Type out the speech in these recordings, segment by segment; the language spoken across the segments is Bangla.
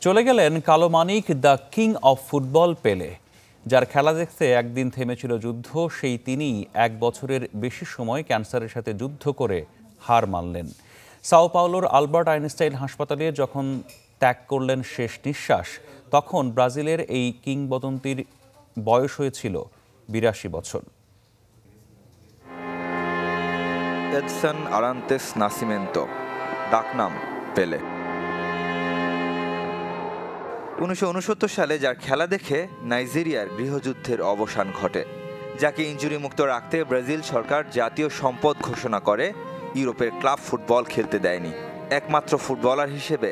চলে গেলেন কালো মানিক, দ্য কিং অফ ফুটবল পেলে। যার খেলা দেখতে একদিন থেমেছিল যুদ্ধ, সেই তিনিই 1 বছরের বেশি সময় ক্যান্সারের সাথে যুদ্ধ করে হার মানলেন। সাও পাওলোর আলবার্ট আইনস্টাইন হাসপাতালে যখন ত্যাগ করলেন শেষ নিঃশ্বাস, তখন ব্রাজিলের এই কিংবদন্তির বয়স হয়েছিল 82 বছর। এডসন আরান্তেস নাসিমেন্তো, ডাকনাম পেলে। 1969 সালে যার খেলা দেখে নাইজেরিয়ার গৃহযুদ্ধের অবসান ঘটে, যাকে ইনজুরি মুক্ত রাখতে ব্রাজিল সরকার জাতীয় সম্পদ ঘোষণা করে, ইউরোপের ক্লাব ফুটবল খেলতে দেয়নি। একমাত্র ফুটবলার হিসেবে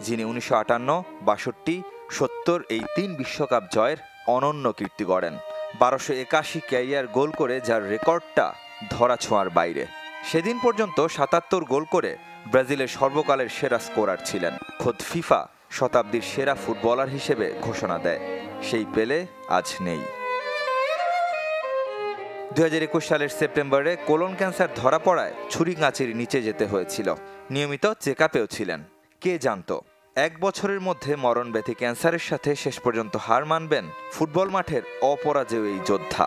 যিনি 1958, 62, 70 এই 3 বিশ্বকাপ জয়ের অনন্য কীর্তি গড়েন। 1281 ক্যারিয়ার গোল করে যার রেকর্ডটা ধরাছোঁয়ার বাইরে। সেদিন পর্যন্ত 77 গোল করে ব্রাজিলের সর্বকালের সেরা স্কোরার ছিলেন। খোদ ফিফা শতাব্দীর সেরা ফুটবলার হিসেবে ঘোষণা দেয়। সেই পেলে আজ নেই। 2021 সালের সেপ্টেম্বরে কোলন ক্যান্সার ধরা পড়ায় ছুরি-কাঁচির নিচে যেতে হয়েছিল। নিয়মিত চেক আপেও ছিলেন। কে জানত 1 বছরের মধ্যে মরণ ব্যাধি ক্যান্সারের সাথে শেষ পর্যন্ত হার মানবেন ফুটবল মাঠের অপরাজেয় এই যোদ্ধা।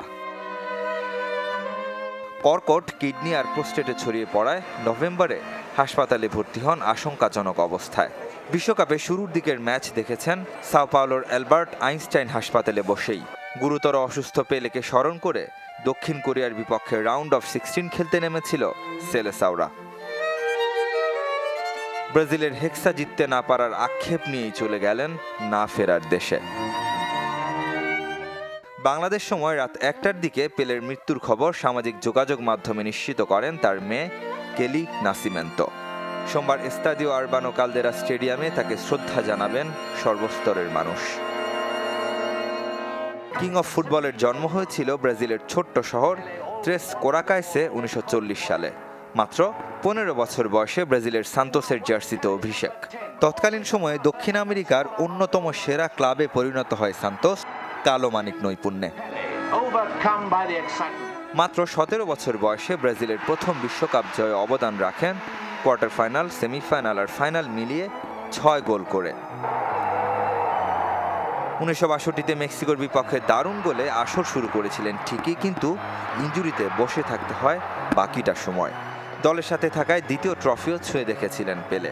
কর্কট, কিডনি আর প্রোস্টেটে ছড়িয়ে পড়ায় নভেম্বরে হাসপাতালে ভর্তি হন আশঙ্কাজনক অবস্থায়। বিশ্বকাপে শুরুর দিকের ম্যাচ দেখেছেন সাও পাওলোর অ্যালবার্ট আইনস্টাইন হাসপাতালে বসেই। গুরুতর অসুস্থ পেলেকে স্মরণ করে দক্ষিণ কোরিয়ার বিপক্ষে রাউন্ড অফ 16 খেলতে নেমেছিল সেলেসাওরা। ব্রাজিলের হেক্সা জিততে না পারার আক্ষেপ নিয়েই চলে গেলেন না ফেরার দেশে। বাংলাদেশ সময় রাত 1টার দিকে পেলের মৃত্যুর খবর সামাজিক যোগাযোগ মাধ্যমে নিশ্চিত করেন তার মেয়ে কেলি নাসিমেন্তো। সোমবার এস্তাদিও আরবানো কালদেরা স্টেডিয়ামে তাকে শ্রদ্ধা জানাবেন সর্বস্তরের মানুষ। কিং অফ ফুটবলের জন্ম হয়েছিল ব্রাজিলের ছোট্ট শহর ত্রেস কোরাকাইসে 1940 সালে। মাত্র 15 বছর বয়সে ব্রাজিলের সান্তোসের জার্সিতে অভিষেক। তৎকালীন সময়ে দক্ষিণ আমেরিকার অন্যতম সেরা ক্লাবে পরিণত হয় সান্তোস কালো মানিক নৈপুণ্যে। মাত্র 17 বছর বয়সে ব্রাজিলের প্রথম বিশ্বকাপ জয়ে অবদান রাখেন, কোয়ার্টার ফাইনাল, সেমিফাইনাল আর ফাইনাল মিলিয়ে 6 গোল করে। 1962-তে মেক্সিকোর বিপক্ষে দারুণ গোলে আসর শুরু করেছিলেন ঠিকই, কিন্তু ইনজুরিতে বসে থাকতে হয় বাকিটা সময়। দলের সাথে থাকায় দ্বিতীয় ট্রফিও ছুঁয়ে দেখেছিলেন পেলে।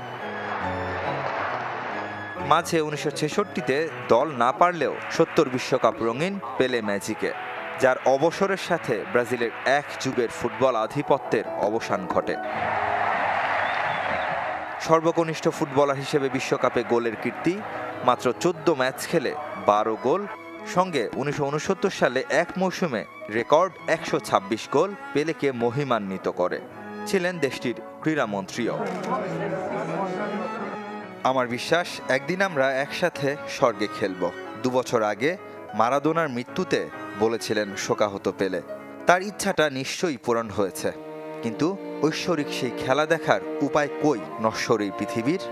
মাঝে 1966-তে দল না পারলেও 70 বিশ্বকাপ রঙিন পেলে ম্যাজিকে, যার অবসরের সাথে ব্রাজিলের এক যুগের ফুটবল আধিপত্যের অবসান ঘটে। সর্বকনিষ্ঠ ফুটবলার হিসেবে বিশ্বকাপে গোলের কীর্তি, মাত্র 14 ম্যাচ খেলে 12 গোল, সঙ্গে 1969 সালে এক মৌসুমে রেকর্ড 126 গোল পেলেকে মহিমান্বিত করে। ছিলেন দেশটির ক্রীড়ামন্ত্রীও। আমার বিশ্বাস একদিন আমরা একসাথে স্বর্গে খেলব। 2 বছর আগে মারাদোনার মৃত্যুতে বলেছিলেন শোকাহত পেলে। তার ইচ্ছাটা নিশ্চয়ই পূরণ হয়েছে, কিন্তু ঐশ্বরিক সেই খেলা দেখার উপায় কই নশ্বর এই পৃথিবীর?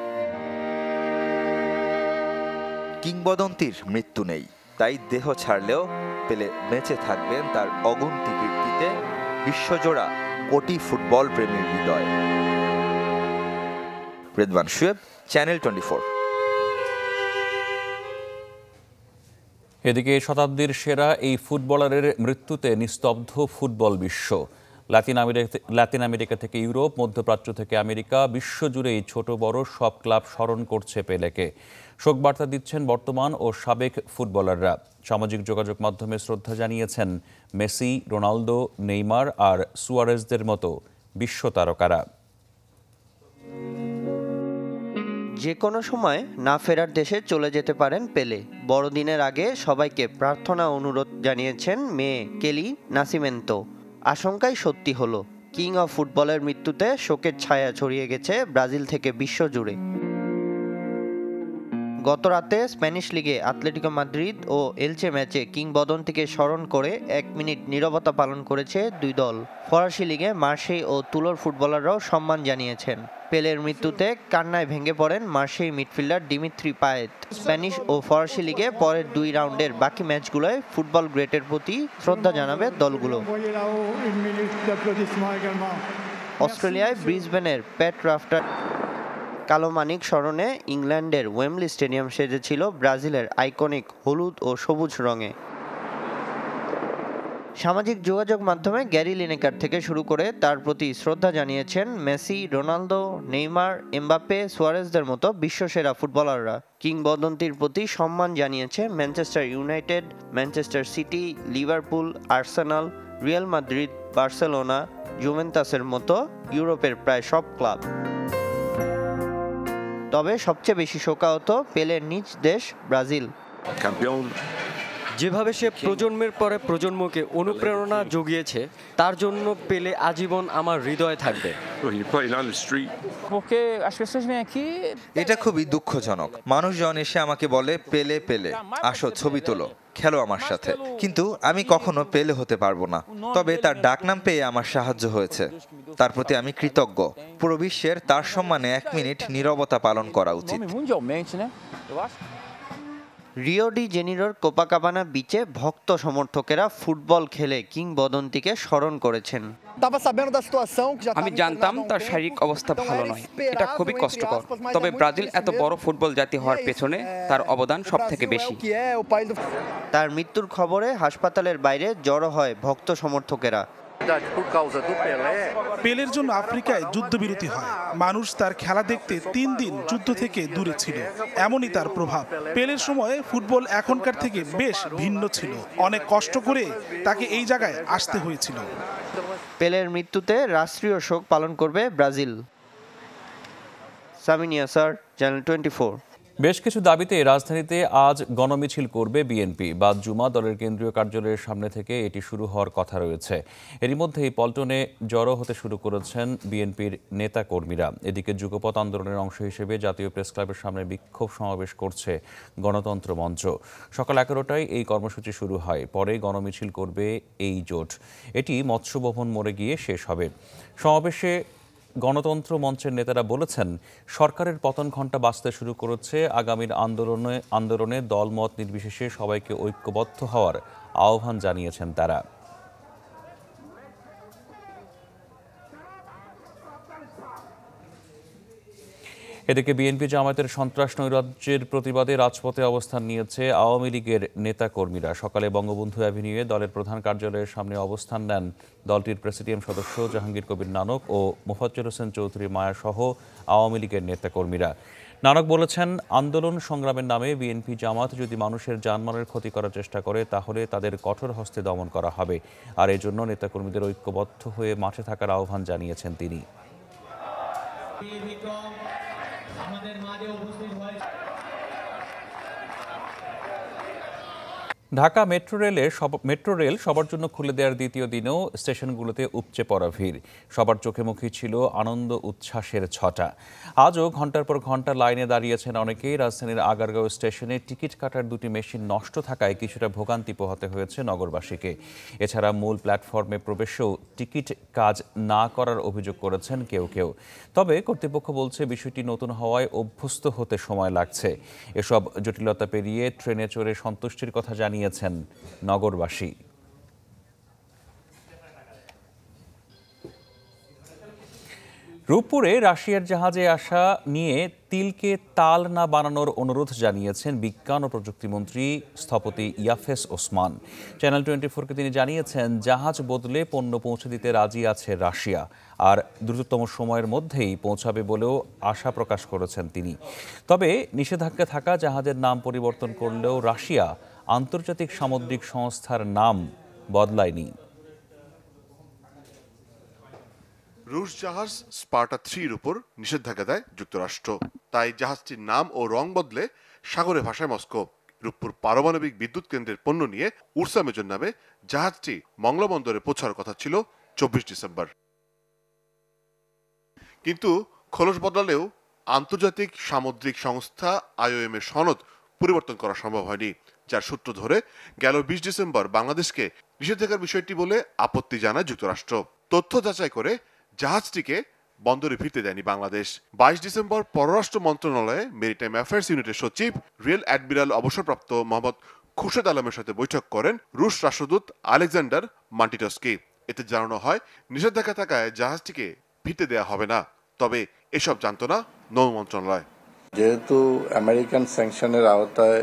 কিংবদন্তির মৃত্যু নেই, তাই দেহ ছাড়লেও পেলে বেঁচে থাকবেন তার অগুন্তি কীর্তিতে বিশ্বজোড়া কোটি ফুটবল প্রেমীর হৃদয়। রেদওয়ান শুয়েব, চ্যানেল 24। এদিকে শতাব্দীর সেরা এই ফুটবলারের মৃত্যুতে নিস্তব্ধ ফুটবল বিশ্ব। লাতিন আমেরিকা থেকে ইউরোপ, মধ্যপ্রাচ্য থেকে আমেরিকা, বিশ্বজুড়েই ছোট বড় সব ক্লাব স্মরণ করছে পেলেকে। শোকবার্তা দিচ্ছেন বর্তমান ও সাবেক ফুটবলাররা। সামাজিক যোগাযোগ মাধ্যমে শ্রদ্ধা জানিয়েছেন মেসি, রোনালদো, নেইমার আর সুয়ারেজদের মতো বিশ্ব তারকারা। যে কোনো সময় না ফেরার দেশে চলে যেতে পারেন পেলে। বড়দিনের আগে সবাইকে প্রার্থনা অনুরোধ জানিয়েছেন মেয়ে কেলি নাসিমেন্তো। আশঙ্কাই সত্যি হলো, কিং অফ ফুটবলের মৃত্যুতে শোকের ছায়া ছড়িয়ে গেছে ব্রাজিল থেকে বিশ্বজুড়ে। গত রাতে স্প্যানিশ লিগে আতলেটিকো মাদ্রিদ ও এলচে ম্যাচে কিংবদন্তিকে স্মরণ করে 1 মিনিট নীরবতা পালন করেছে দুই দল। ফরাসি লিগে মার্সেই ও তুলোর ফুটবলাররাও সম্মান জানিয়েছেন। পেলের মৃত্যুতে কান্নায় ভেঙে পড়েন মার্সেই মিডফিল্ডার দিমিত্রি পায়েত। স্প্যানিশ ও ফরাসি লিগে পরের 2 রাউন্ডের বাকি ম্যাচগুলোয় ফুটবল গ্রেটের প্রতি শ্রদ্ধা জানাবে দলগুলো। অস্ট্রেলিয়ায় ব্রিসবেনের প্যাট রাফটার কালো মানিক স্মরণে ইংল্যান্ডের ওয়েমলি স্টেডিয়াম সেজেছিল ব্রাজিলের আইকনিক হলুদ ও সবুজ রঙে। সামাজিক যোগাযোগ মাধ্যমে গ্যারি লিনেকার থেকে শুরু করে তার প্রতি শ্রদ্ধা জানিয়েছেন মেসি, রোনালদো, নেইমার, এমবাপ্পে, সুয়ারেজদের মতো বিশ্বসেরা ফুটবলাররা। কিংবদন্তির প্রতি সম্মান জানিয়েছে Manchester United, Manchester City, Liverpool, Arsenal, Real Madrid, Barcelona, জুভেন্টাসের মতো ইউরোপের প্রায় সব ক্লাব। তবে সবচেয়ে বেশি শোকাহত পেলের নিজ দেশ ব্রাজিল। যেভাবে সে প্রজন্মের পরে প্রজন্মকে অনুপ্রেরণা জুগিয়েছে, তার জন্য পেলে আজীবন আমার হৃদয়ে থাকবে। এটা খুবই দুঃখজনক। মানুষজন এসে আমাকে বলে, পেলে পেলে, আসো ছবি তোলো, খেলো আমার সাথে। কিন্তু আমি কখনো পেলে হতে পারবো না। তবে তার ডাকনাম পেয়ে আমার সাহায্য হয়েছে, তার প্রতি আমি কৃতজ্ঞ। পুরো বিশ্বের তার সম্মানে 1 মিনিট নীরবতা পালন করা উচিত। রিও ডি জেনিরোর কোপাকাবানা বিচে ভক্ত সমর্থকেরা ফুটবল খেলে কিংবদন্তিকে স্মরণ করেছেন। আমি জানতাম তার শারীরিক অবস্থা ভালো নয়, এটা খুবই কষ্টকর। তবে ব্রাজিল এত বড় ফুটবল জাতি হওয়ার পেছনে তার অবদান সব থেকে বেশি। তার মৃত্যুর খবরে হাসপাতালের বাইরে জড়ো হয় ভক্ত সমর্থকেরা। পেলের জন্য আফ্রিকায় যুদ্ধবিরতি হয়। মানুষ তার খেলা দেখতে 3 দিন যুদ্ধ থেকে দূরে ছিল, এমনই তার প্রভাব। পেলের সময়ে ফুটবল এখনকার থেকে বেশ ভিন্ন ছিল। অনেক কষ্ট করে তাকে এই জায়গায় আসতে হয়েছিল। পেলের মৃত্যুতে রাষ্ট্রীয় শোক পালন করবে ব্রাজিল। সামিনিয়া sir, channel 24। বেশ কিছু দাবিতে রাজধানীতে আজ গণমিছিল করবে বিএনপি। বাদ জুমা দলের কেন্দ্রীয় কার্যালয়ের সামনে থেকে এটি শুরু হওয়ার কথা রয়েছে। এরই মধ্যেই পল্টনে জড়ো হতে শুরু করেছেন বিএনপির নেতা কর্মীরা। এদিকে যুগপৎ আন্দোলনের অংশ হিসেবে জাতীয় প্রেস ক্লাবের সামনে বিক্ষোভ সমাবেশ করছে গণতন্ত্র মঞ্চ। সকাল 11টায় এই কর্মসূচি শুরু হয়, পরে গণমিছিল করবে এই জোট। এটি মৎস্য ভবন মোড়ে গিয়ে শেষ হবে। সমাবেশে গণতন্ত্র মঞ্চের নেতারা বলেছেন, সরকারের পতন ঘণ্টা বাজতে শুরু করেছে। আগামীর আন্দোলনে দলমত নির্বিশেষে সবাইকে ঐক্যবদ্ধ হওয়ার আহ্বান জানিয়েছেন তারা। এদিকে বিএনপি জামায়াতের সন্ত্রাস নৈরাজ্যের প্রতিবাদে রাজপথে অবস্থান নিয়েছে আওয়ামী লীগের নেতাকর্মীরা। সকালে বঙ্গবন্ধু অ্যাভিনিউয়ে দলের প্রধান কার্যালয়ের সামনে অবস্থান নেন দলটির প্রেসিডিয়াম সদস্য জাহাঙ্গীর কবির নানক ও মোফাজ্জল হোসেন চৌধুরী মায়া সহ আওয়ামী লীগের নেতাকর্মীরা। নানক বলেছেন, আন্দোলন সংগ্রামের নামে বিএনপি জামাত যদি মানুষের জানমালের ক্ষতি করার চেষ্টা করে তাহলে তাদের কঠোর হস্তে দমন করা হবে। আর এজন্য নেতাকর্মীদের ঐক্যবদ্ধ হয়ে মাঠে থাকার আহ্বান জানিয়েছেন তিনি। ঢাকা মেট্রো রেল সবার জন্য খুলে দেওয়ার দ্বিতীয় দিনেও স্টেশনগুলোতে উপচে পড়া ভিড়। সবার চোখে মুখে ছিল আনন্দ উচ্ছ্বাসের ছটা। আজও ঘন্টার পর ঘন্টা লাইনে দাঁড়িয়েছেন অনেকেই। রাজধানীর আগারগাঁও স্টেশনে টিকিট কাটার 2টি মেশিন নষ্ট থাকায় কিছুটা ভোগান্তি পোহাতে হয়েছে নগরবাসীকে। এছাড়া মূল প্ল্যাটফর্মে প্রবেশেও টিকিট কাজ না করার অভিযোগ করেছেন কেউ কেউ। তবে কর্তৃপক্ষ বলছে বিষয়টি নতুন হওয়ায় অভ্যস্ত হতে সময় লাগছে। এসব জটিলতা পেরিয়ে ট্রেনে চড়ে সন্তুষ্টির কথা জানিয়েছেন নগরবাসী। রূপপুরে রাশিয়ার জাহাজে আসা নিয়ে তিলকে তাল না বানানোর অনুরোধ জানিয়েছেন বিজ্ঞান ও প্রযুক্তিমন্ত্রী স্থপতি ইয়াফেস ওসমান। চ্যানেল 24-কে তিনি জানিয়েছেন, জাহাজ বদলে পণ্য পৌঁছে দিতে রাজি আছে রাশিয়া, আর দ্রুততম সময়ের মধ্যেই পৌঁছাবে বলেও আশা প্রকাশ করেছেন তিনি। তবে নিষেধাজ্ঞা থাকা জাহাজের নাম পরিবর্তন করলেও রাশিয়া আন্তর্জাতিক সামুদ্রিক সংস্থার নাম বদলায়নি। রুশ জাহাজ স্পার্টা 3-র উপর নিষেধাজ্ঞা দেয় যুক্তরাষ্ট্র। তাই জাহাজটির নাম ও রং বদলে সাগরে ভাসায় মস্কো। রূপপুর পারমাণবিক বিদ্যুৎ কেন্দ্রের পণ্য নিয়ে উর্সা মেজর নামে জাহাজটি মংলা বন্দরে পৌঁছার কথা ছিল 24 ডিসেম্বর। কিন্তু খোলস বদলালেও আন্তর্জাতিক সামুদ্রিক সংস্থা IOM এর সনদ পরিবর্তন করা সম্ভব হয়নি, যার সূত্র ধরে গেল 20 ডিসেম্বর বাংলাদেশকে নিষেধাজ্ঞার বিষয়টি বলে আপত্তি জানায় যুক্তরাষ্ট্র। তথ্য যাচাই করে জাহাজটিকে বন্দরে ফিরতে দেয়নি বাংলাদেশ। 22 ডিসেম্বর পররাষ্ট্র মন্ত্রণালয়ে মেরিটাইম অ্যাফেয়ার্স ইউনিটের সচিব রিয়েল অ্যাডমিরাল অবসরপ্রাপ্ত মোহাম্মদ খুরশেদ আলমের সাথে বৈঠক করেন রুশ রাষ্ট্রদূত আলেকজান্ডার মান্টিটস্কি। এতে জানানো হয়, নিষেধাজ্ঞা থাকায় জাহাজটিকে ফিরতে দেওয়া হবে না। তবে এসব জানত না নৌ মন্ত্রণালয়। যেহেতু আমেরিকান স্যাংশনের আওতায়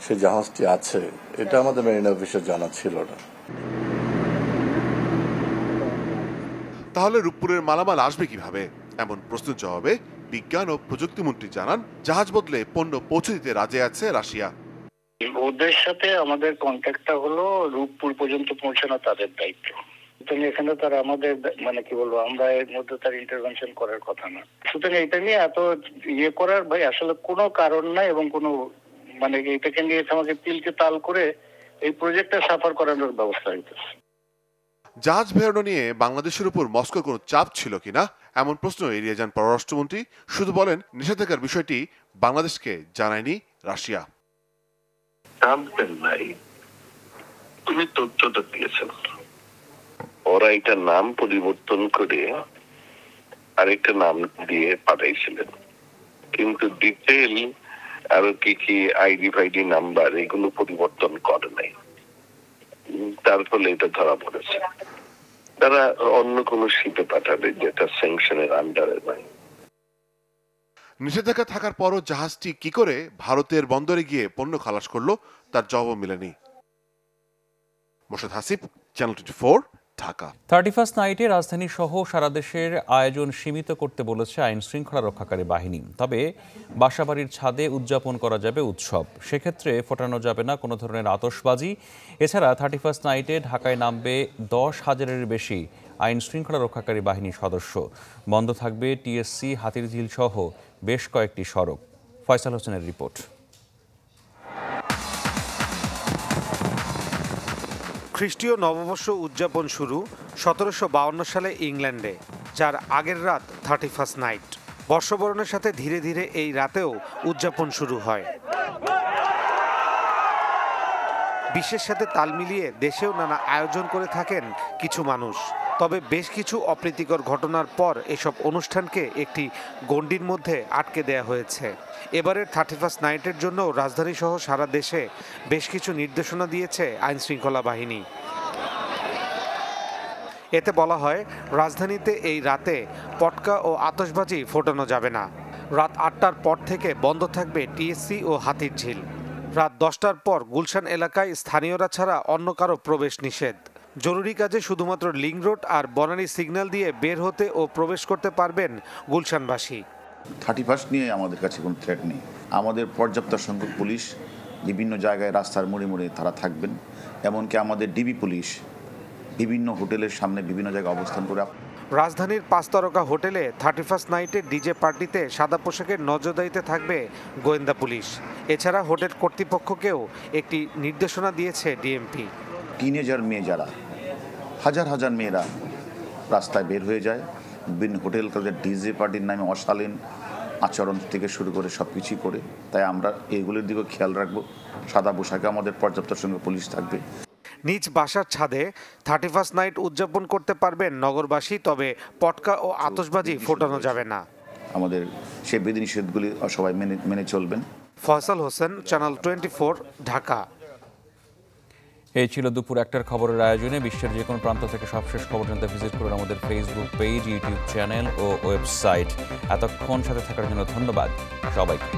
সে জাহাজটি আছে, এটা আমাদের মেরিন অফিসে জানা ছিল না। তাহলে রূপপুরের মালামাল আসবে কিভাবে? এমন প্রশ্নের জবাবে বিজ্ঞান ও প্রযুক্তি মন্ত্রী জানান, জাহাজ বদলে পণ্য পৌঁছে দিতে রাজি আছে রাশিয়া। ওদের সাথে আমাদের কন্ট্যাক্টটা হলো রূপপুর পর্যন্ত পৌঁছানো তাদের দায়িত্ব। এখানে তারা আমাদের কি বলবো, আমরা এর মধ্যে তার ইন্টারভেনশন করার কথা না। সুতরাং এটা নিয়ে এত করার ভাই আসলে কোনো কারণ নাই, এবং কোনো এটাকে নিয়ে আমাকে তিলকে তাল করে এই প্রজেক্টটা সাফার করানোর ব্যবস্থা হইতেছে। জাহাজ ফেরানো নিয়ে বাংলাদেশের উপর মস্কোর কোনো চাপ ছিল কিনা এমন প্রশ্ন এড়িয়ে যান পররাষ্ট্রমন্ত্রী। শুধু বলেন নিষেধাজ্ঞার বিষয়টি বাংলাদেশকে জানায়নি রাশিয়া। তুমি তথ্যটা দিয়েছেন, ওরা একটা নাম পরিবর্তন করে আরেকটা নাম দিয়ে পাঠাইছিলেন, কিন্তু ডিটেল আরো কি আইডি নাম্বার এগুলো পরিবর্তন করে নাই। তার ফলে এটা ধরা পড়েছে। তারা অন্য কোন শিপে পাঠাবে যেটা স্যাংশনের আন্ডারে নাই। নিষেধাজ্ঞা থাকার পরও জাহাজটি কি করে ভারতের বন্দরে গিয়ে পণ্য খালাস করলো তার জবাব মেলেনি। মোর্শেদ হাসিব, চ্যানেল 24, ঢাকা। 31st নাইটে রাজধানী সহ সারা দেশের আয়োজন সীমিত করতে বলেছে আইন শৃঙ্খলা রক্ষাকারী বাহিনী। তবে বাসাবাড়ির ছাদে উদযাপন করা যাবে উৎসব, সেক্ষেত্রে ফোটানো যাবে না কোনো ধরনের আতশবাজি। এছাড়া 31st নাইটে ঢাকায় নামবে 10,000-এর বেশি আইন শৃঙ্খলা রক্ষাকারী বাহিনীর সদস্য। বন্ধ থাকবে টিএসসি, হাতিরঝিল সহ বেশ কয়েকটি সড়ক। ফয়সাল হোসেনের রিপোর্ট। খ্রিস্টীয় নববর্ষ উদযাপন শুরু 1752 সালে ইংল্যান্ডে, যার আগের রাত 31st নাইট। বর্ষবরণের সাথে ধীরে ধীরে এই রাতেও উদযাপন শুরু হয়। বিশ্বের সাথে তাল মিলিয়ে দেশেও নানা আয়োজন করে থাকেন কিছু মানুষ। তবে বেশ কিছু অপ্রীতিকর ঘটনার পর এসব অনুষ্ঠানকে একটি গণ্ডির মধ্যে আটকে দেয়া হয়েছে। এবারের 31st নাইটের জন্য রাজধানী সহ সারা দেশে বেশ কিছু নির্দেশনা দিয়েছে আইন শৃঙ্খলা বাহিনী। এতে বলা হয়, রাজধানীতে এই রাতে পটকা ও আতশবাজি ফোটানো যাবে না। রাত 8টার পর থেকে বন্ধ থাকবে টিএসসি ও হাতিরঝিল। রাত 10টার পর গুলশান এলাকায় স্থানীয়রা ছাড়া অন্য কারো প্রবেশ নিষেধ। জরুরি কাজে শুধুমাত্র লিং রোড আর বনানী সিগন্যাল দিয়ে বের হতে ও প্রবেশ করতে পারবেন গুলশানবাসী। 31st নিয়ে আমাদের কাছে কোনো থ্রেট নেই। আমাদের পর্যাপ্ত সংখ্যক পুলিশ বিভিন্ন জায়গায় রাস্তার মোড়ে মোড়ে তারা থাকবেন। এমনকি আমাদের ডিবি পুলিশ বিভিন্ন হোটেলের সামনে বিভিন্ন জায়গায় অবস্থান করে। রাজধানীর 5 তারকা হোটেলে 31st নাইটের ডিজে পার্টিতে সাদা পোশাকের নজরদারিতে থাকবে গোয়েন্দা পুলিশ। এছাড়া হোটেল কর্তৃপক্ষকেও একটি নির্দেশনা দিয়েছে ডিএমপি। টিনেজার মেয়ে যারা, হাজার হাজার মেয়েরা রাস্তায় বের হয়ে যায় বিভিন্ন হোটেল ডিজে পার্টির নামে অশালীন আচরণ থেকে শুরু করে সব কিছুই করে। তাই আমরা এইগুলোর দিকেও খেয়াল রাখবো। সাদা পোশাকে আমাদের পর্যাপ্ত সংখ্যক পুলিশ থাকবে। নিজ বাসার ছাদে 31st নাইট উদযাপন করতে পারবেন নগরবাসী, তবে পটকা ও আতশবাজি ফোটানো যাবে না। আমাদের সেই বিধিনিষেধগুলি সবাই মেনে চলবেন। ফয়সাল হোসেন, চ্যানেল 24, ঢাকা। এই ছিল দুপুর 1টার খবরের আয়োজনে। বিশ্বের যে কোনো প্রান্ত থেকে সবশেষ খবর জানতে ভিজিট করুন আমাদের ফেসবুক পেজ, ইউটিউব চ্যানেল ও ওয়েবসাইট। এতক্ষণ সাথে থাকার জন্য ধন্যবাদ সবাইকে।